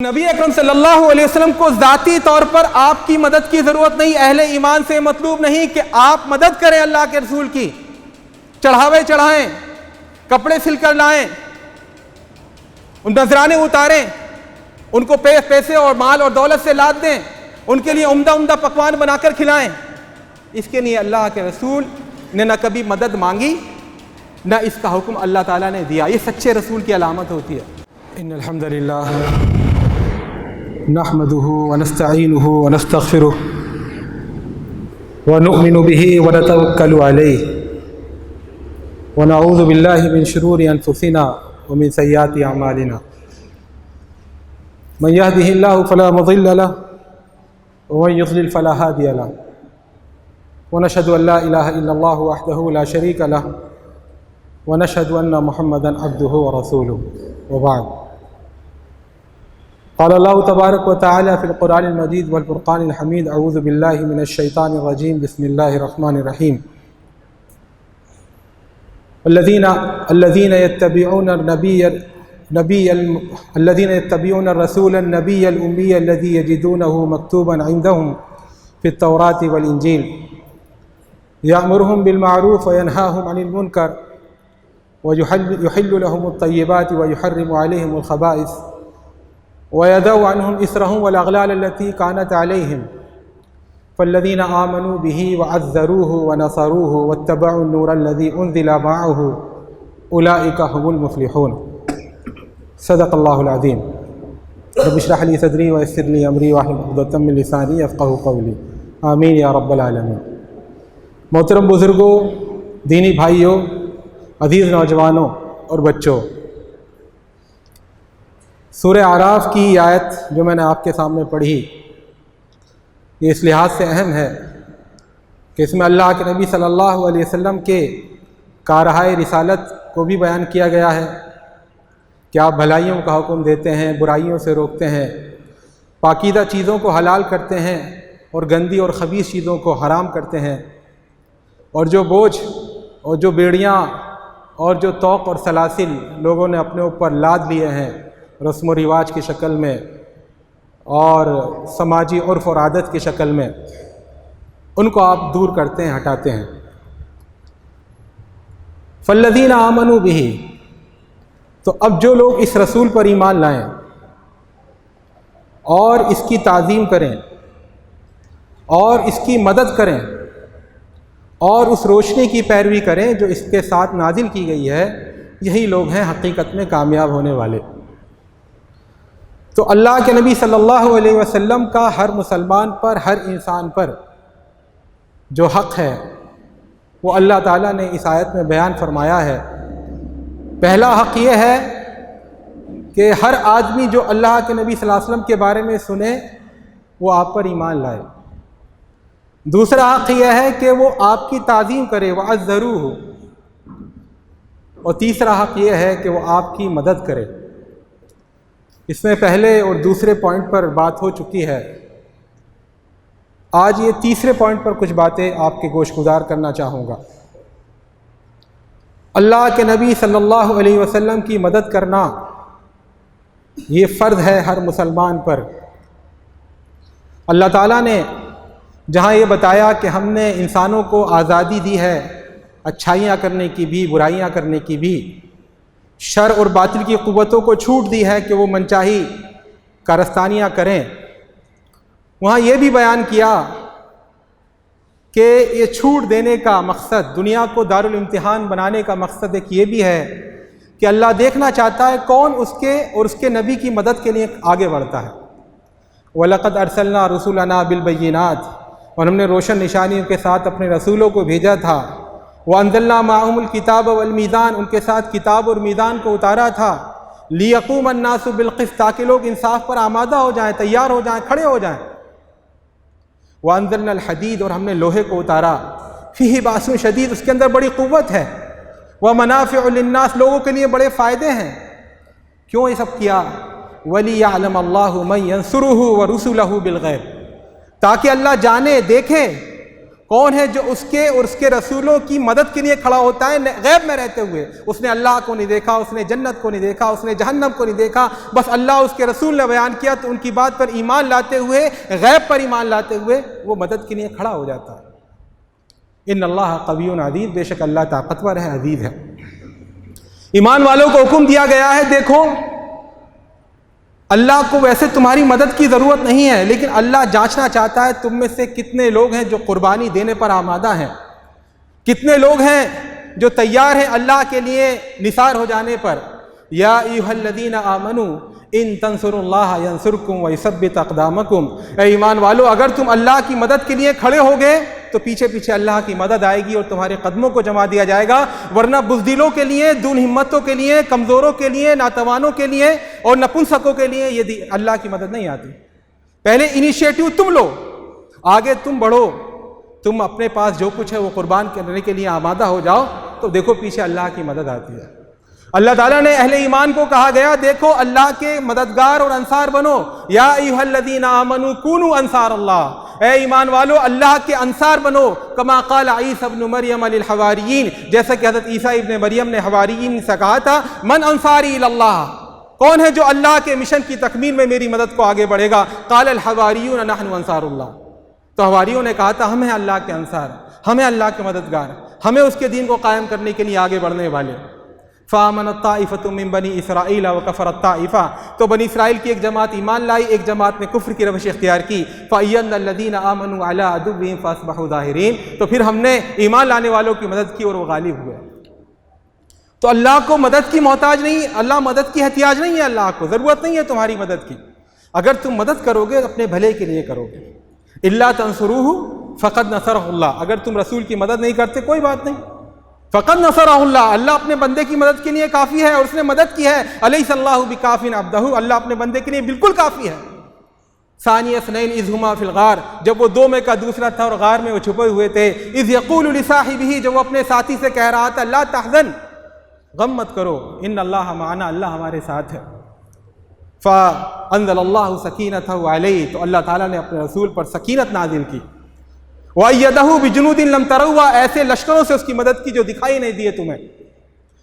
نبی اکرم صلی اللہ علیہ وسلم کو ذاتی طور پر آپ کی مدد کی ضرورت نہیں، اہل ایمان سے مطلوب نہیں کہ آپ مدد کریں اللہ کے رسول کی، چڑھاوے چڑھائیں، کپڑے سل کر لائیں، ان نذرانے اتاریں، ان کو پیسے اور مال اور دولت سے لاد دیں، ان کے لیے عمدہ پکوان بنا کر کھلائیں۔ اس کے لیے اللہ کے رسول نے نہ کبھی مدد مانگی نہ اس کا حکم اللہ تعالیٰ نے دیا۔ یہ سچے رسول کی علامت ہوتی ہے۔ ان الحمد للہ نحمده ونستعینه ونستغفره ونؤمن به ونتوکل علیہ ونعوذ باللہ من شرور انفسنا ومن سیئات اعمالنا من يهده الله فلا مضل له ومن يضلل فلا هادي له ونشهد ان لا اله الا الله وحده لا شريك له ونشهد ان محمدا عبده ورسوله وبعد۔ قال الله تبارك وتعالى في القرآن المجيد والفرقان الحميد أعوذ بالله من الشيطان الرجيم بسم الله الرحمن الرحيم الذين يتبعون الرسول النبي الأمي الذي يجدونه مكتوبا عندهم في التوراة والإنجيل يأمرهم بالمعروف وينهاهم عن المنكر ويحل لهم الطيبات ويحرم عليهم الخبائث وَيَدَعُ عَنْهُمْ إِسْرَهُمْ وَالْأَغْلَالَ الَّتِي كَانَتْ عَلَيْهِمْ فَالَّذِينَ آمَنُوا بِهِ وَعَزَّرُوهُ وَنَصَرُوهُ وَاتَّبَعُوا النُّورَ الَّذِي أُنزِلَ مَعَهُ أُولَئِكَ هُمُ الْمُفْلِحُونَ۔ صدق اللہ العظیم۔ رب اشرح لي صدری ويسر لي أمری واحلل عقدۃ من لسانی یفقہوا قولی، آمین یا رب العالمین۔ محترم بزرگوں، دینی بھائیوں، عزیز نوجوانوں اور بچوں، سورہ اعراف کی آیت جو میں نے آپ کے سامنے پڑھی، یہ اس لحاظ سے اہم ہے کہ اس میں اللہ کے نبی صلی اللہ علیہ وسلم کے کارہائے رسالت کو بھی بیان کیا گیا ہے کہ آپ بھلائیوں کا حکم دیتے ہیں، برائیوں سے روکتے ہیں، پاکیزہ چیزوں کو حلال کرتے ہیں اور گندی اور خبیث چیزوں کو حرام کرتے ہیں، اور جو بوجھ اور جو بیڑیاں اور جو طوق اور سلاسل لوگوں نے اپنے اوپر لاد لیے ہیں رسم و رواج کی شکل میں اور سماجی عرف اور عادت کی شکل میں، ان کو آپ دور کرتے ہیں، ہٹاتے ہیں۔ فالذین آمنوا بہ، تو اب جو لوگ اس رسول پر ایمان لائیں اور اس کی تعظیم کریں اور اس کی مدد کریں اور اس روشنی کی پیروی کریں جو اس کے ساتھ نازل کی گئی ہے، یہی لوگ ہیں حقیقت میں کامیاب ہونے والے۔ تو اللہ کے نبی صلی اللہ علیہ وسلم کا ہر مسلمان پر، ہر انسان پر جو حق ہے وہ اللہ تعالیٰ نے اس آیت میں بیان فرمایا ہے۔ پہلا حق یہ ہے کہ ہر آدمی جو اللہ کے نبی صلی اللہ علیہ وسلم کے بارے میں سنے وہ آپ پر ایمان لائے۔ دوسرا حق یہ ہے کہ وہ آپ کی تعظیم کرے، وَعَزَّرُوهُ، اور تیسرا حق یہ ہے کہ وہ آپ کی مدد کرے۔ اس میں پہلے اور دوسرے پوائنٹ پر بات ہو چکی ہے، آج یہ تیسرے پوائنٹ پر کچھ باتیں آپ کے گوش گزار کرنا چاہوں گا۔ اللہ کے نبی صلی اللہ علیہ وسلم کی مدد کرنا یہ فرض ہے ہر مسلمان پر۔ اللہ تعالیٰ نے جہاں یہ بتایا کہ ہم نے انسانوں کو آزادی دی ہے اچھائیاں کرنے کی بھی، برائیاں کرنے کی بھی، شر اور باطل کی قوتوں کو چھوٹ دی ہے کہ وہ منچاہی کارستانیاں کریں، وہاں یہ بھی بیان کیا کہ یہ چھوٹ دینے کا مقصد، دنیا کو دارالامتحان بنانے کا مقصد ایک یہ بھی ہے کہ اللہ دیکھنا چاہتا ہے کون اس کے اور اس کے نبی کی مدد کے لیے آگے بڑھتا ہے۔ وَلَقَدْ أَرْسَلْنَا رُسُلَنَا بِالْبَيِّنَاتِ، اور ہم نے روشن نشانیوں کے ساتھ اپنے رسولوں کو بھیجا تھا۔ وَأَنزَلْنَا مَعَهُمُ الْكِتَابَ وَالْمِيزَانَ، ان کے ساتھ کتاب اور میزان کو اتارا تھا۔ لِيَقُومَ النَّاسُ بِالْقِسْطِ، تاکہ لوگ انصاف پر آمادہ ہو جائیں، تیار ہو جائیں، کھڑے ہو جائیں۔ وَأَنزَلْنَا الْحَدِيدَ، اور ہم نے لوہے کو اتارا۔ فِيهِ بَأْسٌ شَدِيدٌ، اس کے اندر بڑی قوت ہے۔ وَمَنَافِعُ لِلنَّاسِ، لوگوں کے لیے بڑے فائدے ہیں۔ کیوں یہ سب کیا؟ وَلِيَعْلَمَ اللَّهُ مَن يَنصُرُهُ وَرُسُلَهُ بِالْغَيْبِ، تاکہ اللہ جانے، دیکھے کون ہے جو اس کے اور اس کے رسولوں کی مدد کے لیے کھڑا ہوتا ہے غیب میں رہتے ہوئے؟ اس نے اللہ کو نہیں دیکھا، اس نے جنت کو نہیں دیکھا، اس نے جہنم کو نہیں دیکھا، بس اللہ اس کے رسول نے بیان کیا تو ان کی بات پر ایمان لاتے ہوئے، غیب پر ایمان لاتے ہوئے وہ مدد کے لیے کھڑا ہو جاتا ہے۔ ان اللہ قوی عزیز، بے شک اللہ طاقتور ہے، عزیز ہے۔ ایمان والوں کو حکم دیا گیا ہے، دیکھو اللہ کو ویسے تمہاری مدد کی ضرورت نہیں ہے، لیکن اللہ جانچنا چاہتا ہے تم میں سے کتنے لوگ ہیں جو قربانی دینے پر آمادہ ہیں، کتنے لوگ ہیں جو تیار ہیں اللہ کے لیے نثار ہو جانے پر۔ یا ایھا الذین آمنوا ان تنصروا اللہ ینصرکم ویثبت اقدامکم، اے ایمان والو اگر تم اللہ کی مدد کے لیے کھڑے ہوگے تو پیچھے پیچھے اللہ کی مدد آئے گی اور تمہارے قدموں کو جما دیا جائے گا، ورنہ بزدلوں کے لیے، دون ہمتوں کے لیے، کمزوروں کے لیے، ناتوانوں کے لیے اور نپنسکوں کے لیے یہ اللہ کی مدد نہیں آتی۔ پہلے انیشیٹو تم لو، آگے تم بڑھو، تم اپنے پاس جو کچھ ہے وہ قربان کرنے کے لیے آمادہ ہو جاؤ تو دیکھو پیچھے اللہ کی مدد آتی ہے۔ اللہ تعالیٰ نے اہل ایمان کو کہا گیا دیکھو اللہ کے مددگار اور انصار بنو، یا ایھا الذین آمنوا کونوا انصار اللہ، اے ایمان والو اللہ کے انصار بنو، کما قال عیسی ابن مریم للحواریین، جیسا کہ حضرت عیسیٰ ابن مریم نے حواریین سے کہا تھا من انصاری اللہ، کون ہے جو اللہ کے مشن کی تکمیل میں میری مدد کو آگے بڑھے گا؟ قال الحواریون نحن انصار اللہ، تو حواریوں نے کہا تھا ہم ہیں اللہ کے انصار، ہمیں اللہ کے مددگار، ہمیں اس کے دین کو قائم کرنے کے لیے آگے بڑھنے والے۔ فآمنت طائفۃ من بنی اسرائیل وکفرت طائفہ، تو بنی اسرائیل کی ایک جماعت ایمان لائی، ایک جماعت نے کفر کی روش اختیار کی۔ فأیدنا الذین آمنوا علی عدوہم فاصبحوا ظاہرین، تو پھر ہم نے ایمان لانے والوں کی مدد کی اور وہ غالب ہوئے۔ تو اللہ کو مدد کی محتاج نہیں، اللہ مدد کی احتیاج نہیں ہے، اللہ کو ضرورت نہیں ہے تمہاری مدد کی۔ اگر تم مدد کرو گے اپنے بھلے کے لیے کرو گے۔ الا تنصروہ فقد نصرہ اللہ، اگر تم رسول کی مدد نہیں کرتے کوئی بات نہیں، فقد نصرہ اللہ، اللہ اپنے بندے کی مدد کے لیے کافی ہے اور اس نے مدد کی ہے۔ الیس اللہ بکاف عبدہ، اللہ اپنے بندے کے لیے بالکل کافی ہے۔ ثانی اثنین اذ ہما فی الغار، جب وہ دو میں کا دوسرا تھا اور غار میں وہ چھپے ہوئے تھے۔ اذ یقول لصاحبہ، جب وہ اپنے ساتھی سے کہہ رہا تھا لا تحزن، غم مت کرو، ان اللہ معنا، اللہ ہمارے ساتھ ہے۔ فانزل اللہ سکینتہ علیہ، تو اللہ تعالیٰ نے اپنے رسول پر سکینت نازل کی۔ وَأَيَّدَهُ بِجُنُودٍ لَمْ تَرَوْهَا، ایسے لشکروں سے اس کی مدد کی جو دکھائی نہیں دیے تمہیں۔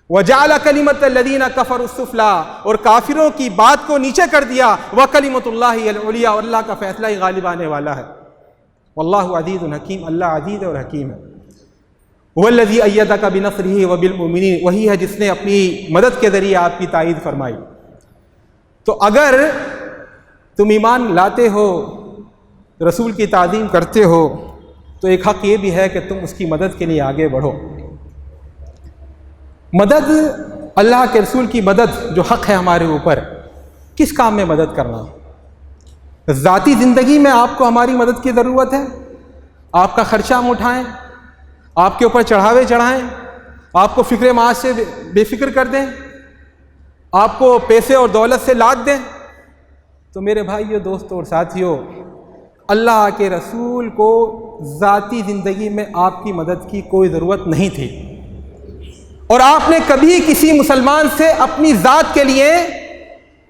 وَجَعَلَ كَلِمَةَ الَّذِينَ كَفَرُوا السُّفْلَىٰ، اور کافروں کی بات کو نیچے کر دیا۔ وَكَلِمَةُ اللَّهِ الْعُلْيَا، اور اللہ کا فیصلہ ہی غالب آنے والا ہے۔ وَاللَّهُ عَزِيزٌ حَكِيمٌ، اللہ عزیز اور حکیم ہے۔ وَالَّذِي أَيَّدَكَ بِنَصْرِهِ وَبِالْمُؤْمِنِينَ، وہی ہے جس نے اپنی مدد کے ذریعے آپ کی تائید فرمائی۔ تو اگر تم ایمان لاتے ہو، رسول کی تعظیم کرتے ہو، تو ایک حق یہ بھی ہے کہ تم اس کی مدد کے لیے آگے بڑھو۔ مدد، اللہ کے رسول کی مدد جو حق ہے ہمارے اوپر، کس کام میں مدد کرنا؟ ذاتی زندگی میں آپ کو ہماری مدد کی ضرورت ہے، آپ کا خرچہ ہم اٹھائیں، آپ کے اوپر چڑھاوے چڑھائیں، آپ کو فکر معاش سے بے فکر کر دیں، آپ کو پیسے اور دولت سے لاد دیں، تو میرے بھائیو، دوستو اور ساتھیو، اللہ کے رسول کو ذاتی زندگی میں آپ کی مدد کی کوئی ضرورت نہیں تھی، اور آپ نے کبھی کسی مسلمان سے اپنی ذات کے لیے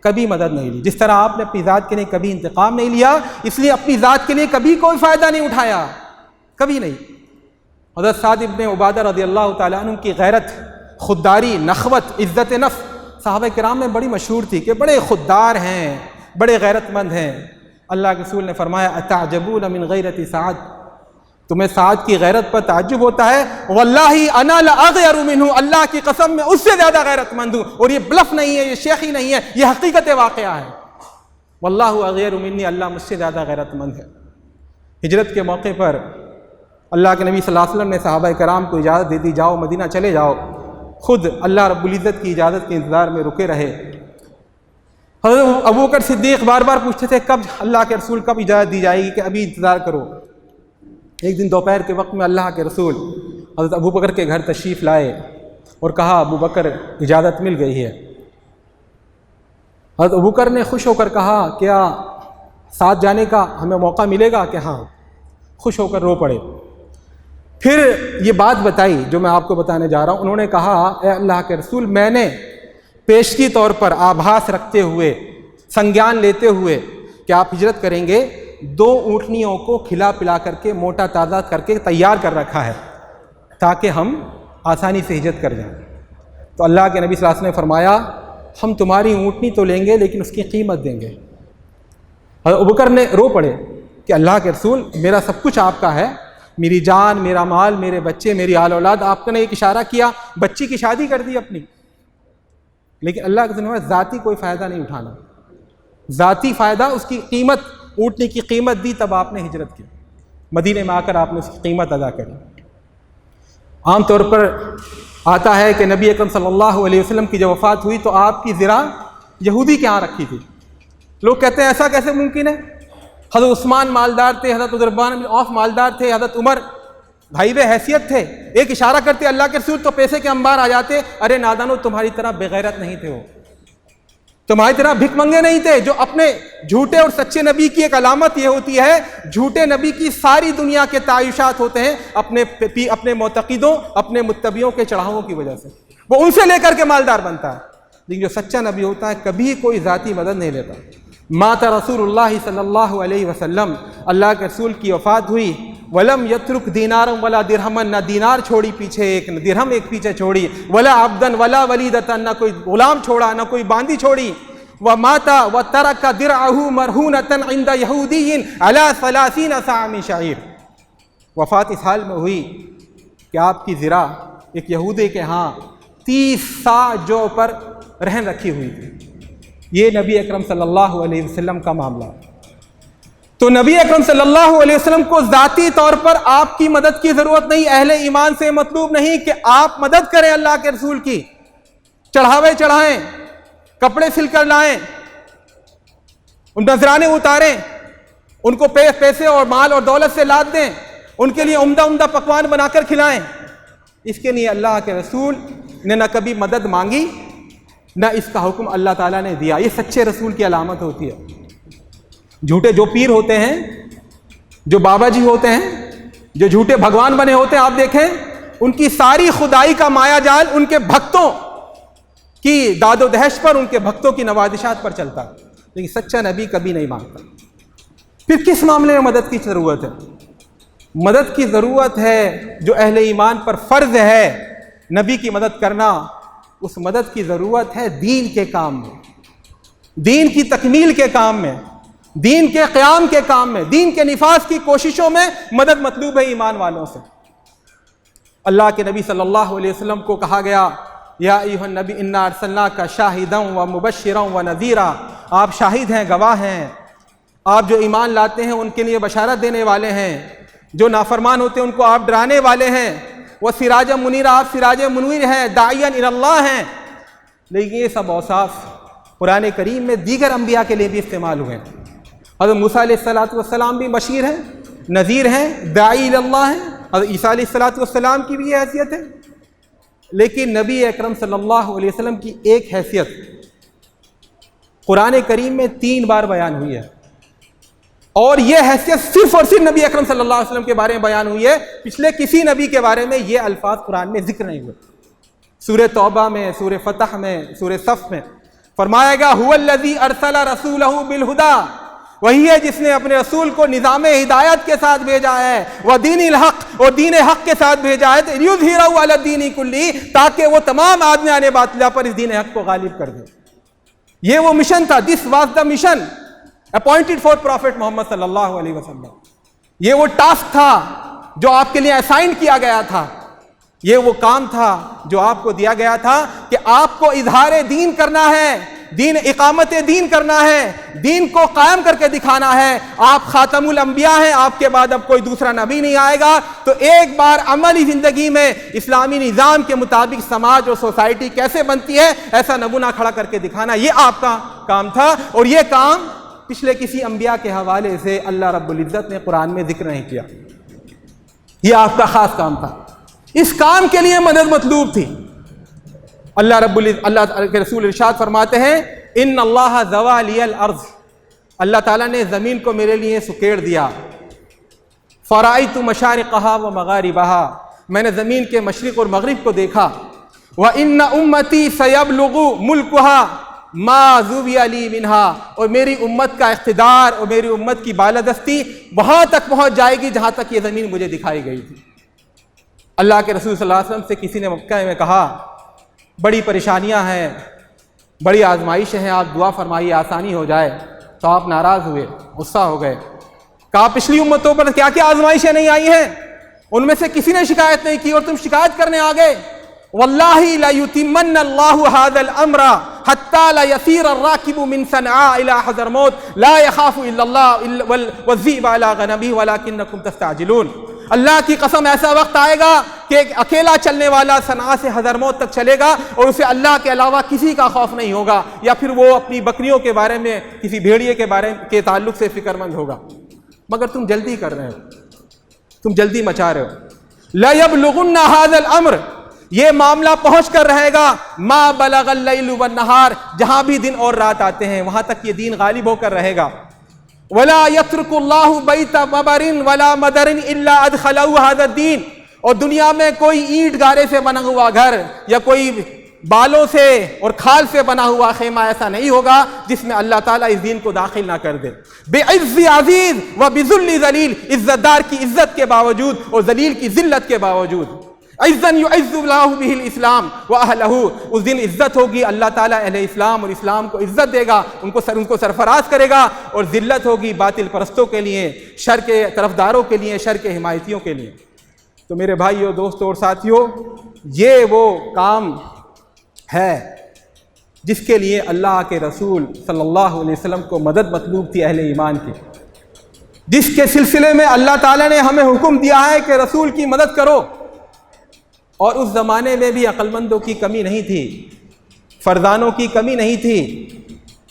کبھی مدد نہیں لی، جس طرح آپ نے اپنی ذات کے لیے کبھی انتقام نہیں لیا، اس لیے اپنی ذات کے لیے کبھی کوئی فائدہ نہیں اٹھایا، کبھی نہیں۔ حضرت سعد ابن عبادہ رضی اللہ تعالیٰ عنہ کی غیرت، خودداری، نخوت، عزت نفس صحابہ کرام میں بڑی مشہور تھی کہ بڑے خوددار ہیں، بڑے غیرت مند ہیں۔ اللہ کے رسول نے فرمایا اتعجبون من غیرت سعد، تمہیں سعد کی غیرت پر تعجب ہوتا ہے؟ واللہ انا لاغیر منہ، اللہ کی قسم میں اس سے زیادہ غیرت مند ہوں، اور یہ بلف نہیں ہے، یہ شیخی نہیں ہے، یہ حقیقت واقعہ ہے۔ واللہ اغیر منی، اللہ مجھ سے زیادہ غیرت مند ہے۔ ہجرت کے موقع پر اللہ کے نبی صلی اللہ علیہ وسلم نے صحابہ کرام کو اجازت دے دی، جاؤ مدینہ چلے جاؤ، خود اللہ رب العزت کی اجازت کے انتظار میں رکے رہے۔ حضرت ابوبکر صدیق بار بار پوچھتے تھے کب اللہ کے رسول کب اجازت دی جائے گی کہ ابھی انتظار کرو۔ ایک دن دوپہر کے وقت میں اللہ کے رسول حضرت ابوبکر کے گھر تشریف لائے اور کہا ابوبکر اجازت مل گئی ہے۔ حضرت ابوبکر نے خوش ہو کر کہا کیا ساتھ جانے کا ہمیں موقع ملے گا؟ کہ ہاں، خوش ہو کر رو پڑے۔ پھر یہ بات بتائی جو میں آپ کو بتانے جا رہا ہوں۔ انہوں نے کہا اے اللہ کے رسول، میں نے پیشگی طور پر آبھاس رکھتے ہوئے، سنگیان لیتے ہوئے کہ آپ ہجرت کریں گے، 2 اونٹنیوں کو کھلا پلا کر کے موٹا تازہ کر کے تیار کر رکھا ہے تاکہ ہم آسانی سے ہجرت کر جائیں۔ تو اللہ کے نبی صلی اللہ علیہ وسلم نے فرمایا ہم تمہاری اونٹنی تو لیں گے لیکن اس کی قیمت دیں گے۔ حضرت ابوبکر نے رو پڑے کہ اللہ کے رسول میرا سب کچھ آپ کا ہے، میری جان، میرا مال، میرے بچے، میری آل اولاد، آپ نے ایک اشارہ کیا، بچی کی شادی کر دی اپنی، لیکن اللہ کے رسول ذاتی کوئی فائدہ نہیں اٹھانا، ذاتی فائدہ اس کی قیمت، اونٹنی کی قیمت دی، تب آپ نے ہجرت کی، مدینے میں آ کر آپ نے اس کی قیمت ادا کری۔ عام طور پر آتا ہے کہ نبی اکرم صلی اللہ علیہ وسلم کی جب وفات ہوئی تو آپ کی زرہ یہودی کے ہاں رکھی تھی۔ لوگ کہتے ہیں ایسا کیسے ممکن ہے؟ حضرت عثمان مالدار تھے، حضرت عثمان بن عوف مالدار تھے، حضرت عمر بھائی بے حیثیت تھے، ایک اشارہ کرتے اللہ کے رسول تو پیسے کے انبار آ جاتے۔ ارے نادانو، تمہاری طرح بغیرت نہیں تھے، وہ تمہاری طرح بھک منگے نہیں تھے۔ جو اپنے جھوٹے اور سچے نبی کی ایک علامت یہ ہوتی ہے، جھوٹے نبی کی ساری دنیا کے تعیشات ہوتے ہیں اپنے معتقدوں، اپنے متبعوں کے چڑھاووں کی وجہ سے، وہ ان سے لے کر کے مالدار بنتا ہے، لیکن جو سچا نبی ہوتا ہے کبھی کوئی ذاتی مدد نہیں لیتا۔ مات رسول اللہ صلی اللہ علیہ وسلم، اللہ کے رسول کی وفات ہوئی، ولم یترک دینارا ولا درہما، نہ دینار چھوڑی پیچھے ایک، نہ درہم ایک پیچھے چھوڑی، ولا عبدا ولا ولیدتا، نہ کوئی غلام چھوڑا نہ کوئی باندی چھوڑی، ومات وترک درعہ مرہونتا عند یہودی علی 30 صاع من شعیر۔ وفات اس حال میں ہوئی کہ آپ کی زرہ ایک یہودی کے ہاں 30 صاع جو پر رہن رکھی ہوئی تھی۔ یہ نبی اکرم صلی اللہ علیہ وسلم کا معاملہ۔ تو نبی اکرم صلی اللہ علیہ وسلم کو ذاتی طور پر آپ کی مدد کی ضرورت نہیں، اہل ایمان سے مطلوب نہیں کہ آپ مدد کریں اللہ کے رسول کی، چڑھاوے چڑھائیں، کپڑے سل کر لائیں، ان نذرانے اتاریں، ان کو پیسے اور مال اور دولت سے لاد دیں، ان کے لیے عمدہ عمدہ پکوان بنا کر کھلائیں۔ اس کے لیے اللہ کے رسول نے نہ کبھی مدد مانگی، نہ اس کا حکم اللہ تعالیٰ نے دیا۔ یہ سچے رسول کی علامت ہوتی ہے۔ جھوٹے جو پیر ہوتے ہیں، جو بابا جی ہوتے ہیں، جو جھوٹے بھگوان بنے ہوتے ہیں، آپ دیکھیں ان کی ساری خدائی کا مایا جال ان کے بھکتوں کی داد و دہشت پر، ان کے بھکتوں کی نوازشات پر چلتا ہے، لیکن سچا نبی کبھی نہیں مانگتا۔ پھر کس معاملے میں مدد کی ضرورت ہے؟ مدد کی ضرورت ہے جو اہل ایمان پر فرض ہے نبی کی مدد کرنا، اس مدد کی ضرورت ہے دین کے کام میں، دین کی تکمیل کے کام میں، دین کے قیام کے کام میں، دین کے نفاذ کی کوششوں میں مدد مطلوب ہے ایمان والوں سے۔ اللہ کے نبی صلی اللہ علیہ وسلم کو کہا گیا یا ایھا النبی انا ارسلناک شاہدا ومبشرا ونذیرا، آپ شاہد ہیں، گواہ ہیں، آپ جو ایمان لاتے ہیں ان کے لیے بشارت دینے والے ہیں، جو نافرمان ہوتے ہیں ان کو آپ ڈرانے والے ہیں، وسراجا منیرا، آپ سراج منیر ہیں، داعیا الی اللہ ہیں۔ لیکن یہ سب اوصاف قرآن کریم میں دیگر انبیاء کے لیے بھی استعمال ہوئے ہیں۔ حضرت موسیٰ علیہ السلام بھی بشیر ہیں، نذیر ہیں، داعی الی اللہ ہیں، حضرت عیسیٰ علیہ السلام کی بھی یہ حیثیت ہے۔ لیکن نبی اکرم صلی اللہ علیہ وسلم کی ایک حیثیت قرآن کریم میں 3 بار بیان ہوئی ہے، اور یہ حیثیت صرف اور صرف نبی اکرم صلی اللہ علیہ وسلم کے بارے میں بیان ہوئی ہے، پچھلے کسی نبی کے بارے میں یہ الفاظ قرآن میں ذکر نہیں ہوئے۔ سورہ توبہ میں، سورہ فتح میں، سورہ صف میں فرمایا گیا هو الذی ارسل رسولہ بالہدی، وہی ہے جس نے اپنے رسول کو نظام ہدایت کے ساتھ بھیجا ہے، ودین الحق، اور دین حق کے ساتھ بھیجا ہے، لیظہرہ علی الدین کلہ، تاکہ وہ تمام آدمیان باطلہ پر اس دین حق کو غالب کر دے۔ یہ وہ مشن تھا، this was the mission appointed for prophet Muhammad صلی اللہ علیہ وسلم۔ یہ وہ ٹاسک تھا جو آپ کے لیے اسائن کیا گیا تھا، یہ وہ کام تھا جو آپ کو دیا گیا تھا کہ آپ کو اظہار دین کرنا ہے، دین اقامت دین کرنا ہے، دین کو قائم کر کے دکھانا ہے۔ آپ خاتم الانبیاء ہیں، آپ کے بعد اب کوئی دوسرا نبی نہیں آئے گا، تو ایک بار عملی زندگی میں اسلامی نظام کے مطابق سماج اور سوسائٹی کیسے بنتی ہے ایسا نمونہ کھڑا کر کے دکھانا، یہ آپ کا کام تھا۔ اور یہ کام پچھلے کسی انبیاء کے حوالے سے اللہ رب العزت نے قرآن میں ذکر نہیں کیا، یہ آپ کا خاص کام تھا۔ اس کام کے لیے مدد مطلوب تھی۔ اللہ کے رسول ارشاد فرماتے ہیں ان اللہ زوی لی الارض، اللہ تعالیٰ نے زمین کو میرے لیے سکیڑ دیا، فرأیت مشارقہا و مغاربہا، میں نے زمین کے مشرق اور مغرب کو دیکھا، وَإِنَّ أُمَّتِي سَيَبْلُغُ مُلْكُهَا، ما ذوی علی منہا، اور میری امت کا اقتدار اور میری امت کی بالادستی وہاں تک پہنچ جائے گی جہاں تک یہ زمین مجھے دکھائی گئی تھی۔ اللہ کے رسول صلی اللہ علیہ وسلم سے کسی نے مکہ میں کہا بڑی پریشانیاں ہیں، بڑی آزمائشیں ہیں، آپ دعا فرمائیے آسانی ہو جائے، تو آپ ناراض ہوئے، غصہ ہو گئے، کہا پچھلی امتوں پر کیا کیا آزمائشیں نہیں آئی ہیں، ان میں سے کسی نے شکایت نہیں کی اور تم شکایت کرنے آ گئے۔ واللہ لا یتمن اللہ ھذا الامر حتی لا یسیر الراکب من صنعاء الى حضرموت لا یخاف الا اللہ والذئب علی غنمہ ولکنکم تستعجلون۔ اللہ کی قسم ایسا وقت آئے گا کہ ایک اکیلا چلنے والا صنعاء سے حضرموت تک چلے گا اور اسے اللہ کے علاوہ کسی کا خوف نہیں ہوگا، یا پھر وہ اپنی بکریوں کے بارے میں کسی بھیڑیے کے بارے کے تعلق سے فکر مند ہوگا، مگر تم جلدی کر رہے ہو، تم جلدی مچا رہے ہو۔ لا یبلغن ھذا الامر، یہ معاملہ پہنچ کر رہے گا ما بلغ اللیل والنہار، جہاں بھی دن اور رات آتے ہیں وہاں تک یہ دین غالب ہو کر رہے گا۔ ولا یترک اللہ بیت مبر ولا مدر الا ادخلہ ھذا الدین، اور دنیا میں کوئی اینٹ گارے سے بنا ہوا گھر یا کوئی بالوں سے اور کھال سے بنا ہوا خیمہ ایسا نہیں ہوگا جس میں اللہ تعالیٰ اس دین کو داخل نہ کر دے۔ بعز عزیز و بذل ذلیل، عزت دار کی عزت کے باوجود اور ذلیل کی ذلت کے باوجود۔ عزاً یعز اللہ بہ الاسلام واہلہ، اس دن عزت ہوگی، اللہ تعالیٰ اہل اسلام اور اسلام کو عزت دے گا، ان کو سرفراز کرے گا، اور ذلت ہوگی باطل پرستوں کے لیے، شر کے طرفداروں کے لیے، شر کے حمایتیوں کے لیے۔ تو میرے بھائیوں، دوستوں اور ساتھیوں، یہ وہ کام ہے جس کے لیے اللہ کے رسول صلی اللہ علیہ وسلم کو مدد مطلوب تھی اہل ایمان کی، جس کے سلسلے میں اللہ تعالیٰ نے ہمیں حکم دیا ہے کہ رسول کی مدد کرو۔ اور اس زمانے میں بھی عقل مندوں کی کمی نہیں تھی، فردانوں کی کمی نہیں تھی،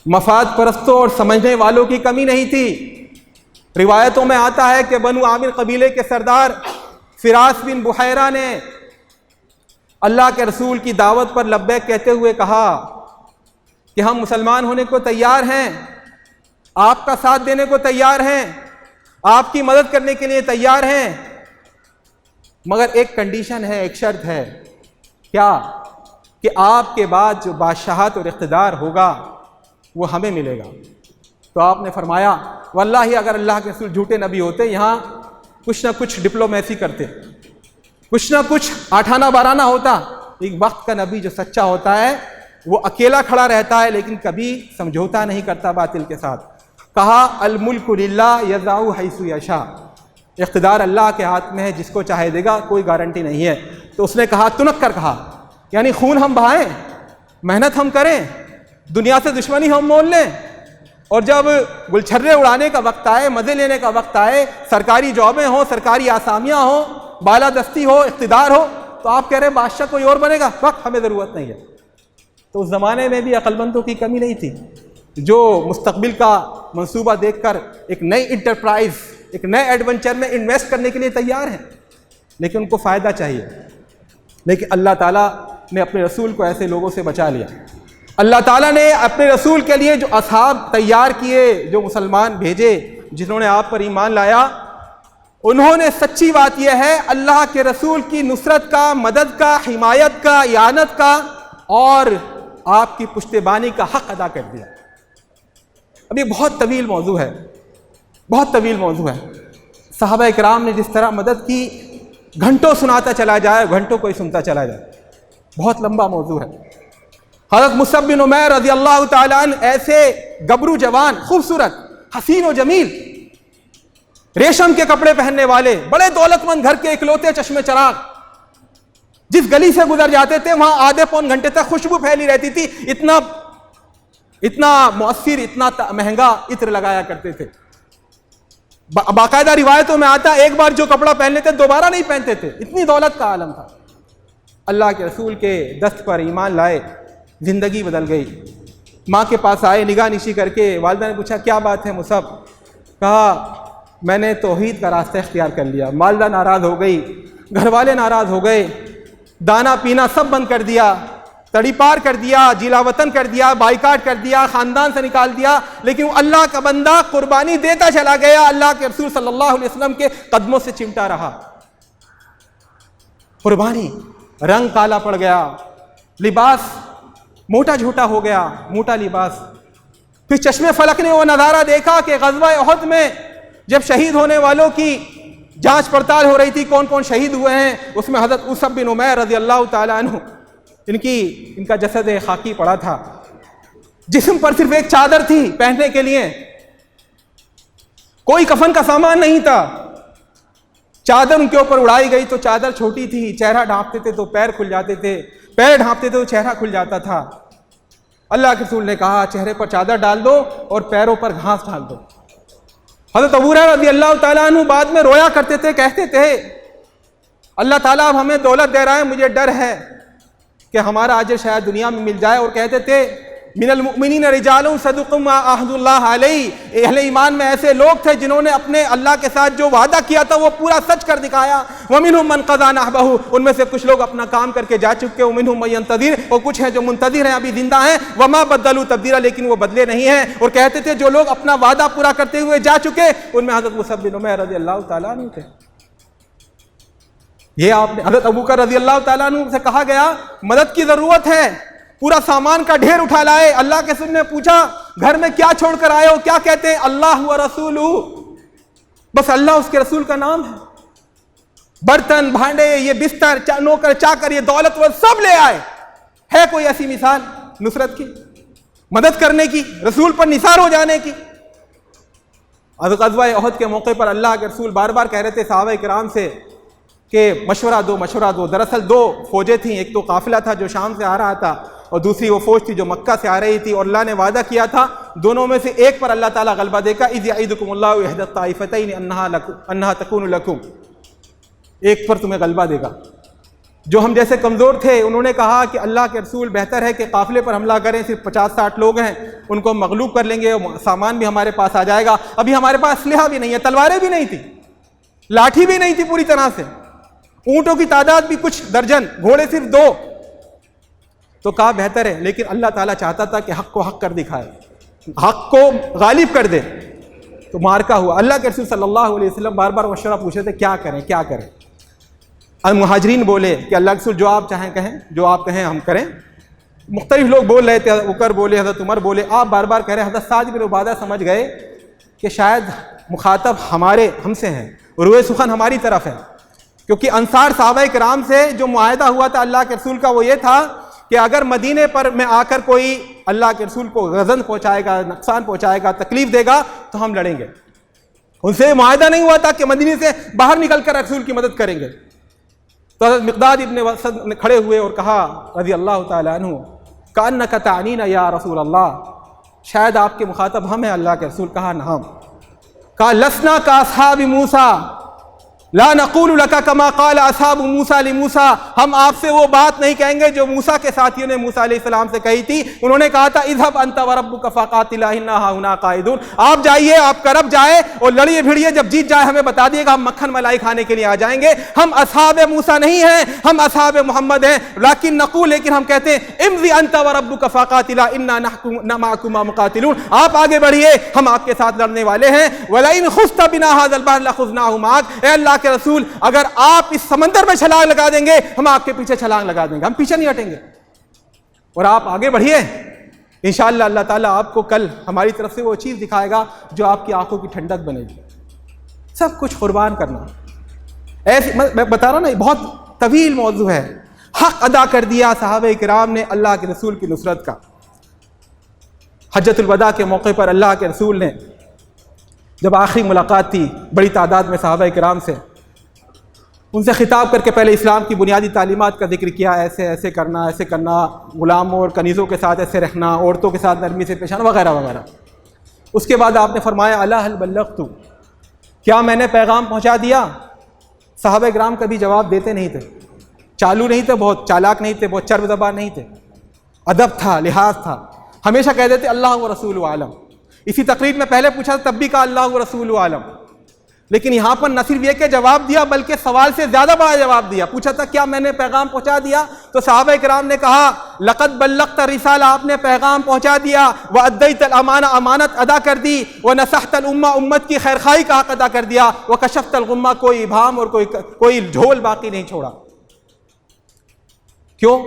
مفاد پرستوں اور سمجھنے والوں کی کمی نہیں تھی۔ روایتوں میں آتا ہے کہ بنو عامر قبیلے کے سردار فراس بن بحیرہ نے اللہ کے رسول کی دعوت پر لبیک کہتے ہوئے کہا کہ ہم مسلمان ہونے کو تیار ہیں، آپ کا ساتھ دینے کو تیار ہیں، آپ کی مدد کرنے کے لیے تیار ہیں، مگر ایک کنڈیشن ہے، ایک شرط ہے۔ کیا؟ کہ آپ کے بعد جو بادشاہت اور اقتدار ہوگا وہ ہمیں ملے گا۔ تو آپ نے فرمایا واللہ اگر اللہ کے رسول جھوٹے نبی ہوتے یہاں کچھ نہ کچھ ڈپلومیسی کرتے، کچھ نہ کچھ آٹھانہ بارانہ ہوتا۔ ایک وقت کا نبی جو سچا ہوتا ہے وہ اکیلا کھڑا رہتا ہے لیکن کبھی سمجھوتا نہیں کرتا باطل کے ساتھ۔ کہا الملک للہ یضع حیث یشاء، اقتدار اللہ کے ہاتھ میں ہے، جس کو چاہے دے گا، کوئی گارنٹی نہیں ہے۔ تو اس نے کہا تنک کر کہا، یعنی خون ہم بہائیں، محنت ہم کریں، دنیا سے دشمنی ہم مول لیں، اور جب گلچھرے اڑانے کا وقت آئے، مزے لینے کا وقت آئے، سرکاری جابیں ہوں، سرکاری آسامیاں ہوں، بالادستی ہو، اقتدار ہو، تو آپ کہہ رہے ہیں بادشاہ کوئی اور بنے گا، وقت ہمیں ضرورت نہیں ہے۔ تو اس زمانے میں بھی عقل مندوں کی کمی نہیں تھی جو مستقبل کا منصوبہ دیکھ کر ایک نئی انٹرپرائز، ایک نئے ایڈونچر میں انویسٹ کرنے کے لیے تیار ہیں، لیکن ان کو فائدہ چاہیے۔ لیکن اللہ تعالیٰ نے اپنے رسول کو ایسے لوگوں سے بچا لیا۔ اللہ تعالیٰ نے اپنے رسول کے لیے جو اصحاب تیار کیے، جو مسلمان بھیجے، جنہوں نے آپ پر ایمان لایا، انہوں نے سچی بات یہ ہے اللہ کے رسول کی نصرت کا، مدد کا، حمایت کا، اعانت کا اور آپ کی پشتیبانی کا حق ادا کر دیا۔ اب یہ بہت طویل موضوع ہے، بہت طویل موضوع ہے۔ صحابہ کرام نے جس طرح مدد کی، گھنٹوں سناتا چلا جائے، گھنٹوں کوئی سنتا چلا جائے، بہت لمبا موضوع ہے۔ حضرت مصعب بن عمیر رضی اللہ تعالیٰ عنہ ایسے گبرو جوان، خوبصورت، حسین و جمیل، ریشم کے کپڑے پہننے والے، بڑے دولت مند گھر کے اکلوتے چشمے چراغ، جس گلی سے گزر جاتے تھے وہاں آدھے پون گھنٹے تک خوشبو پھیلی رہتی تھی، اتنا مؤثر، اتنا مہنگا عطر لگایا کرتے تھے۔ باقاعدہ روایتوں میں آتا ایک بار جو کپڑا پہن لیتے دوبارہ نہیں پہنتے تھے، اتنی دولت کا عالم تھا۔ اللہ کے رسول کے دست پر ایمان لائے، زندگی بدل گئی۔ ماں کے پاس آئے، نگاہ نشی کر کے والدہ نے پوچھا کیا بات ہے مصعب؟ کہا میں نے توحید کا راستہ اختیار کر لیا۔ والدہ ناراض ہو گئی، گھر والے ناراض ہو گئے، دانا پینا سب بند کر دیا، تڑی پار کر دیا، جیلا وطن کر دیا، بائیکاٹ کر دیا، خاندان سے نکال دیا، لیکن اللہ کا بندہ قربانی دیتا چلا گیا، اللہ کے رسول صلی اللہ علیہ وسلم کے قدموں سے چمٹا رہا۔ قربانی، رنگ کالا پڑ گیا، لباس موٹا جھوٹا ہو گیا، موٹا لباس۔ پھر چشمے فلک نے وہ نظارہ دیکھا کہ غزوہ احد میں جب شہید ہونے والوں کی جانچ پڑتال ہو رہی تھی، کون کون شہید ہوئے ہیں، اس میں حضرت مصعب بن عمیر رضی اللہ تعالیٰ عنہ ان کا جسد خاکی پڑا تھا، جسم پر صرف ایک چادر تھی پہننے کے لیے، کوئی کفن کا سامان نہیں تھا۔ چادر ان کے اوپر اڑائی گئی تو چادر چھوٹی تھی، چہرہ ڈھانپتے تھے تو پیر کھل جاتے تھے، پیر ڈھانپتے تھے تو چہرہ کھل جاتا تھا۔ اللہ کے رسول نے کہا چہرے پر چادر ڈال دو اور پیروں پر گھاس ڈال دو۔ حضرت ابو ہریرہ رضی اللہ تعالیٰ عنہ بعد میں رویا کرتے تھے، کہتے تھے اللہ تعالیٰ اب ہمیں دولت دے رہا ہے، مجھے ڈر ہے کہ ہمارا اجر شاید دنیا میں مل جائے، اور کہتے تھے من المؤمنین رجال صدقوا ما عهد اللہ علیہ، اہل ایمان میں ایسے لوگ تھے جنہوں نے اپنے اللہ کے ساتھ جو وعدہ کیا تھا وہ پورا سچ کر دکھایا۔ ومنهم من قضى نحبه، ان میں سے کچھ لوگ اپنا کام کر کے جا چکے، ومنهم من ينتظر، اور کچھ ہیں جو منتظر ہیں، ابھی زندہ ہیں، وما بدلوا تبدیلا، لیکن وہ بدلے نہیں ہیں۔ اور کہتے تھے جو لوگ اپنا وعدہ پورا کرتے ہوئے جا چکے ان میں حضرت مصعب بن عمیر رضی اللہ تعالیٰ عنہ تھے۔ یہ آپ نے حضرت ابوبکر رضی اللہ تعالیٰ عنہ سے کہا گیا مدد کی ضرورت ہے، پورا سامان کا ڈھیر اٹھا لائے۔ اللہ کے رسول نے پوچھا گھر میں کیا چھوڑ کر آئے ہو؟ کیا کہتے ہیں؟ اللہ و رسولہ، بس اللہ اس کے رسول کا نام ہے۔ برتن بھانڈے، یہ بستر، نوکر چاکر، یہ دولت وہ سب لے آئے۔ ہے کوئی ایسی مثال نصرت کی، مدد کرنے کی، رسول پر نثار ہو جانے کی؟ غزوہ احد کے موقع پر اللہ کے رسول بار بار کہہ رہے تھے صحابہ کرام سے کہ مشورہ دو مشورہ دو۔ دراصل دو فوجیں تھیں، ایک تو قافلہ تھا جو شام سے آ رہا تھا، اور دوسری وہ فوج تھی جو مکہ سے آ رہی تھی، اور اللہ نے وعدہ کیا تھا دونوں میں سے ایک پر اللہ تعالیٰ غلبہ دے گا۔ اذ یعدکم اللہ احدی الطائفتین انہا تکون لکم، ایک پر تمہیں غلبہ دے گا۔ جو ہم جیسے کمزور تھے انہوں نے کہا کہ اللہ کے رسول بہتر ہے کہ قافلے پر حملہ کریں، صرف 50-60 لوگ ہیں، ان کو ہم مغلوب کر لیں گے، سامان بھی ہمارے پاس آ جائے گا۔ ابھی ہمارے پاس اسلحہ بھی نہیں ہے، تلواریں بھی نہیں تھی، لاٹھی بھی نہیں تھی پوری طرح سے، اونٹوں کی تعداد بھی کچھ درجن، گھوڑے صرف 2۔ تو کہا بہتر ہے، لیکن اللہ تعالیٰ چاہتا تھا کہ حق کو حق کر دکھائے، حق کو غالب کر دے۔ تو مارکا ہوا۔ اللہ کے رسول صلی اللہ علیہ وسلم بار بار مشورہ پوچھے تھے کیا کریں کیا کریں۔ مہاجرین بولے کہ اللہ کے رسول جو آپ چاہیں کہیں، جو آپ کہیں ہم کریں۔ مختلف لوگ بول رہے تھے، ابوبکر بولے، حضرت عمر بولے، آپ بار بار کہہ رہے۔ حضرت سعد بن عبادہ سمجھ گئے کہ شاید مخاطب ہم سے ہیں، روئے سخن ہماری طرف ہے، کیونکہ انصار صحابہ کرام سے جو معاہدہ ہوا تھا اللہ کے رسول کا وہ یہ تھا کہ اگر مدینے پر میں آ کر کوئی اللہ کے رسول کو غضن پہنچائے گا، نقصان پہنچائے گا، تکلیف دے گا تو ہم لڑیں گے۔ ان سے معاہدہ نہیں ہوا تھا کہ مدینے سے باہر نکل کر رسول کی مدد کریں گے۔ تو حضرت مقداد ابن وسد نے کھڑے ہوئے اور کہا رضی اللہ تعالیٰ عنہ کأنک تعنین یا رسول اللہ، شاید آپ کے مخاطب ہم ہیں اللہ کے رسول۔ کہا نعم۔ کہا لسنا کاصحاب موسیٰ لا نقول لك كما قال اصحاب موسیٰ لموسیٰ، ہم آپ سے وہ بات نہیں کہیں گے جو موسیٰ کے ساتھیوں نے موسیٰ علیہ السلام سے کہی تھی۔ انہوں نے کہا تھا اذهب انت وربك فقاتلا انا هنا قاعدون، آپ جائیے، آپ کا رب جائے اور لڑیے بھیڑیے، جب جیت جائے ہمیں بتا دیے گا، ہم مکھن ملائی کھانے کے لیے آ جائیں گے۔ ہم اصحاب موسیٰ نہیں ہیں، ہم اصحاب محمد ہیں۔ لیکن نقول، لیکن ہم کہتے ہیں امضی انت وربك فقاتلا انا معكما مقاتلون، آپ آگے بڑھیے، ہم آپ کے ساتھ لڑنے والے ہیں۔ ولئن خذت بنا هذا البحر لخذناه معك، اے اللہ کے رسول اگر آپ اس سمندر میں چھلانگ لگا دیں گے ہم آپ کے پیچھے چھلانگ لگا دیں گے، ہم پیچھے نہیں ہٹیں گے، اور آپ آگے بڑھیے۔ انشاءاللہ اللہ تعالیٰ آپ کو کل ہماری طرف سے وہ چیز دکھائے گا جو آپ کی آنکھوں کی ٹھنڈک بنے گی۔ سب کچھ قربان کرنا، ایسے میں بتا رہا نا، یہ بہت طویل موضوع ہے۔ حق ادا کر دیا صحابہ کرام نے اللہ کے رسول کی نصرت کا۔ حجۃ الوداع کے موقع پر اللہ کے رسول نے جب آخری ملاقات تھی بڑی تعداد میں صحابہ کرام سے، ان سے خطاب کر کے پہلے اسلام کی بنیادی تعلیمات کا ذکر کیا، ایسے ایسے کرنا، ایسے کرنا، غلاموں اور کنیزوں کے ساتھ ایسے رکھنا، عورتوں کے ساتھ نرمی سے پیش آنا، وغیرہ وغیرہ۔ اس کے بعد آپ نے فرمایا الا هل بلغت، کیا میں نے پیغام پہنچا دیا؟ صحابہ کرام کبھی جواب دیتے نہیں تھے، چالو نہیں تھے، بہت چالاک نہیں تھے، بہت چرب زبان نہیں تھے، ادب تھا، لحاظ تھا، ہمیشہ کہہ دیتے اللہ و رسول عالم۔ اسی تقریر میں پہلے پوچھا تب بھی کہا اللہ و رسول عالم، لیکن یہاں پر نہ صرف یہ کہ جواب دیا بلکہ سوال سے زیادہ بڑا جواب دیا۔ پوچھا تھا کیا میں نے پیغام پہنچا دیا؟ تو صحابہ کرام نے کہا لقد بلغت الرسالہ، آپ نے پیغام پہنچا دیا، وادیت الامانہ، امانت ادا کر دی، ونصحت الامہ، امت کی خیرخواہی کا حق ادا کر دیا، وکشفت الغمہ، کوئی ابہام اور کوئی جھول باقی نہیں چھوڑا۔ کیوں؟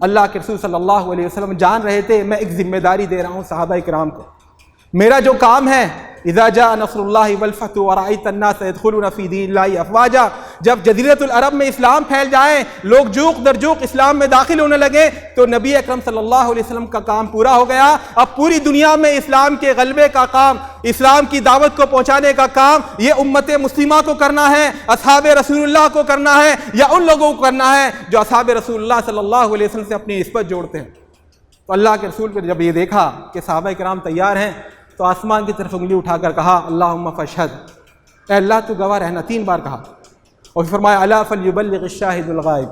اللہ کے رسول صلی اللہ علیہ وسلم جان رہے تھے میں ایک ذمہ داری دے رہا ہوں صحابہ کرام کو، میرا جو کام ہے اذا جاء نصر اللہ والفتح ورأیت الناس يدخلون فی دین اللہ افواجا، جب جزیرۃ العرب میں اسلام پھیل جائے، لوگ جوق در جوق اسلام میں داخل ہونے لگے، تو نبی اکرم صلی اللہ علیہ وسلم کا کام پورا ہو گیا۔ اب پوری دنیا میں اسلام کے غلبے کا کام، اسلام کی دعوت کو پہنچانے کا کام یہ امت مسلمہ کو کرنا ہے، اصحاب رسول اللہ کو کرنا ہے، یا ان لوگوں کو کرنا ہے جو اصحاب رسول اللہ صلی اللہ علیہ وسلم سے اپنی نسبت جوڑتے ہیں۔ تو اللہ کے رسول نے جب یہ دیکھا کہ صحابہ کرام تیار ہیں تو آسمان کی طرف انگلی اٹھا کر کہا اللہم فاشہد، اے اللہ تو گواہ رہنا، 3 بار کہا، اور پھر فرمایا الا فلیبلغ الشاہد الغائب،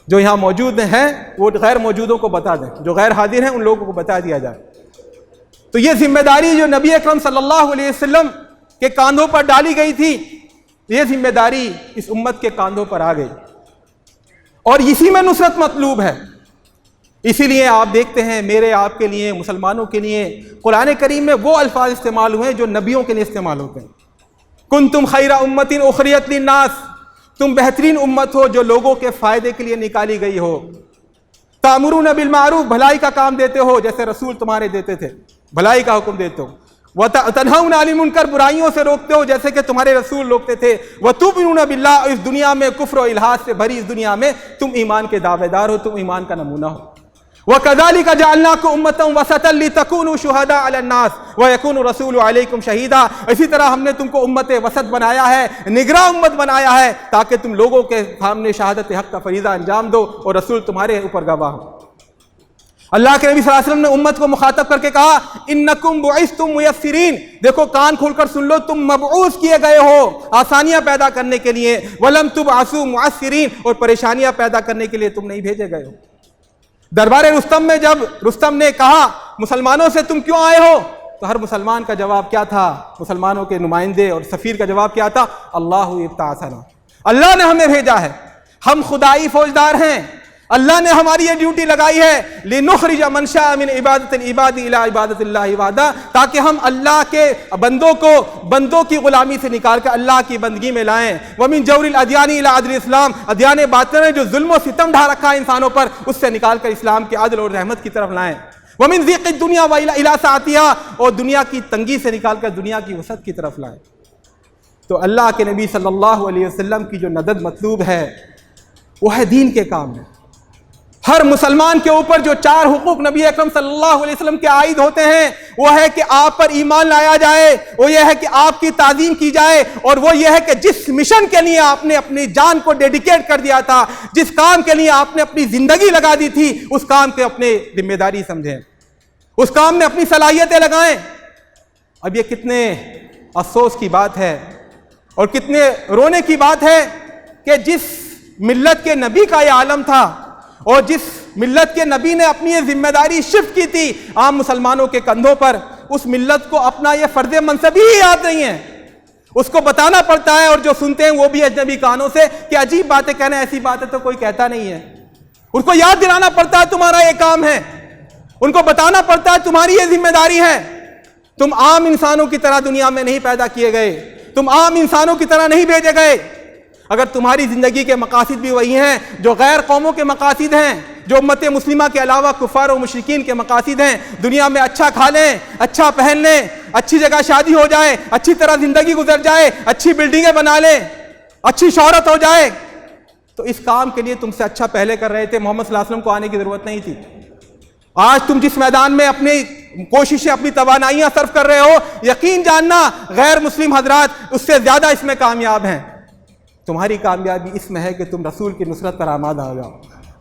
جو یہاں موجود ہیں وہ غیر موجودوں کو بتا دیں، جو غیر حاضر ہیں ان لوگوں کو بتا دیا جائے۔ تو یہ ذمہ داری جو نبی اکرم صلی اللہ علیہ وسلم کے کاندھوں پر ڈالی گئی تھی، یہ ذمہ داری اس امت کے کاندھوں پر آ گئی، اور اسی میں نصرت مطلوب ہے۔ اسی لیے آپ دیکھتے ہیں میرے آپ کے لیے، مسلمانوں کے لیے قرآن کریم میں وہ الفاظ استعمال ہوئے ہیں جو نبیوں کے لیے استعمال ہوتے ہیں۔ کنتم خیر امت اخرجت للناس، تم بہترین امت ہو جو لوگوں کے فائدے کے لیے نکالی گئی ہو۔ تأمرون بالمعروف، بھلائی کا کام دیتے ہو جیسے رسول تمہارے دیتے تھے، بھلائی کا حکم دیتے ہو۔ وتنہون عن المنکر، برائیوں سے روکتے ہو جیسے کہ تمہارے رسول روکتے تھے۔ وتؤمنون باللہ، اس دنیا میں کفر و الحاد سے بھری اس دنیا میں تم ایمان کے دعوے دار ہو، تم ایمان کا نمونہ ہو۔ وَكَذَلِكَ جَعَلْنَاكُمْ أُمَّةً وَسَطًا لِتَكُونُوا شُهَدَاءَ عَلَى النَّاسِ وَيَكُونَ الرَّسُولُ عَلَيْكُمْ شَهِيدًا، اسی طرح ہم نے تم کو امت وسط بنایا ہے، نگراں امت بنایا ہے، تاکہ تم لوگوں کے سامنے شہادت حق کا فریضہ انجام دو اور رسول تمہارے اوپر گواہ ہو۔ اللہ کے نبی صلی اللہ علیہ وسلم نے امت کو مخاطب کر کے کہا انکم بعثتم میسرین، دیکھو کان کھول کر سن لو، تم مبعوث کیے گئے ہو آسانیاں پیدا کرنے کے لیے، ولم تبعثوا معسرین، اور پریشانیاں پیدا کرنے کے لیے تم نہیں بھیجے گئے ہو۔ دربار رستم میں جب رستم نے کہا مسلمانوں سے تم کیوں آئے ہو، تو ہر مسلمان کا جواب کیا تھا، مسلمانوں کے نمائندے اور سفیر کا جواب کیا تھا، اللہ ابتعثنا، اللہ نے ہمیں بھیجا ہے، ہم خدائی فوجدار ہیں، اللہ نے ہماری یہ ڈیوٹی لگائی ہے لنخرج من شاء من عبادت العباد الى عبادت اللہ وحدہ، تاکہ ہم اللہ کے بندوں کی غلامی سے نکال کر اللہ کی بندگی میں لائیں، ومن جور الادیان الى عدل الاسلام، ادیان باطل جو ظلم و ستم ڈھا رکھا ہے انسانوں پر، اس سے نکال کر اسلام کے عدل اور رحمت کی طرف لائیں، ومن ضیق الدنیا الى سعتها، اور دنیا کی تنگی سے نکال کر دنیا کی وسعت کی طرف لائیں۔ تو اللہ کے نبی صلی اللہ علیہ وسلم کی جو مدد مطلوب ہے وہ ہے دین کے کام میں۔ ہر مسلمان کے اوپر جو 4 حقوق نبی اکرم صلی اللہ علیہ وسلم کے عائد ہوتے ہیں، وہ ہے کہ آپ پر ایمان لایا جائے، وہ یہ ہے کہ آپ کی تعظیم کی جائے، اور وہ یہ ہے کہ جس مشن کے لیے آپ نے اپنی جان کو ڈیڈیکیٹ کر دیا تھا، جس کام کے لیے آپ نے اپنی زندگی لگا دی تھی، اس کام کے اپنے ذمہ داری سمجھیں، اس کام میں اپنی صلاحیتیں لگائیں۔ اب یہ کتنے افسوس کی بات ہے اور کتنے رونے کی بات ہے کہ جس ملت کے نبی کا یہ عالم تھا اور جس ملت کے نبی نے اپنی یہ ذمہ داری شفٹ کی تھی عام مسلمانوں کے کندھوں پر، اس ملت کو اپنا یہ فرض منصبی ہی یاد نہیں ہے، اس کو بتانا پڑتا ہے، اور جو سنتے ہیں وہ بھی اجنبی کانوں سے کہ عجیب باتیں کہنا، ایسی باتیں تو کوئی کہتا نہیں ہے، ان کو یاد دلانا پڑتا ہے تمہارا یہ کام ہے، ان کو بتانا پڑتا ہے تمہاری یہ ذمہ داری ہے، تم عام انسانوں کی طرح دنیا میں نہیں پیدا کیے گئے، تم عام انسانوں کی طرح نہیں بھیجے گئے۔ اگر تمہاری زندگی کے مقاصد بھی وہی ہیں جو غیر قوموں کے مقاصد ہیں، جو امت مسلمہ کے علاوہ کفار و مشرکین کے مقاصد ہیں، دنیا میں اچھا کھا لیں، اچھا پہن لیں، اچھی جگہ شادی ہو جائے، اچھی طرح زندگی گزر جائے، اچھی بلڈنگیں بنا لیں، اچھی شہرت ہو جائے، تو اس کام کے لیے تم سے اچھا پہلے کر رہے تھے، محمد صلی اللہ علیہ وسلم کو آنے کی ضرورت نہیں تھی۔ آج تم جس میدان میں اپنی کوششیں، اپنی توانائیاں صرف کر رہے ہو، یقین جاننا غیر مسلم حضرات اس سے زیادہ اس میں کامیاب ہیں۔ تمہاری کامیابی اس میں ہے کہ تم رسول کی نصرت پر آمادہ ہو جاؤ۔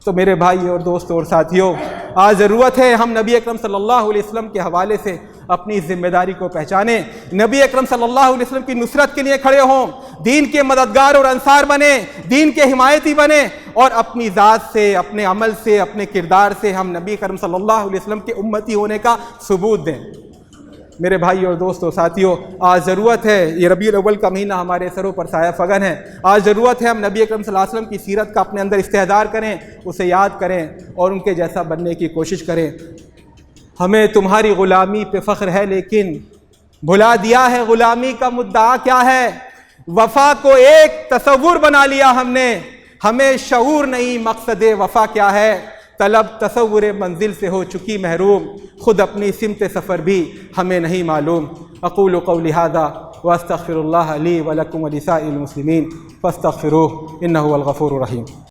تو میرے بھائی اور دوستوں اور ساتھیوں، آج ضرورت ہے ہم نبی اکرم صلی اللہ علیہ وسلم کے حوالے سے اپنی ذمہ داری کو پہچانیں، نبی اکرم صلی اللہ علیہ وسلم کی نصرت کے لیے کھڑے ہوں، دین کے مددگار اور انصار بنیں، دین کے حمایتی بنیں، اور اپنی ذات سے، اپنے عمل سے، اپنے کردار سے ہم نبی اکرم صلی اللہ علیہ وسلم کے امتی ہونے کا ثبوت دیں۔ میرے بھائی اور دوستوں ساتھیوں، آج ضرورت ہے، یہ ربیع الاول کا مہینہ ہمارے سروں پر سایہ فگن ہے، آج ضرورت ہے ہم نبی اکرم صلی اللہ علیہ وسلم کی سیرت کا اپنے اندر استحضار کریں، اسے یاد کریں اور ان کے جیسا بننے کی کوشش کریں۔ ہمیں تمہاری غلامی پہ فخر ہے، لیکن بھلا دیا ہے غلامی کا مدعا کیا ہے۔ وفا کو ایک تصور بنا لیا ہم نے، ہمیں شعور نہیں مقصد وفا کیا ہے۔ طلب تصور منزل سے ہو چکی محروم، خود اپنی سمت سفر بھی ہمیں نہیں معلوم۔ اقول قولی ھذا واستغفر اللہ لی ولکم ولسائر المسلمین فاستغفروہ انہ هو الغفور الرحیم۔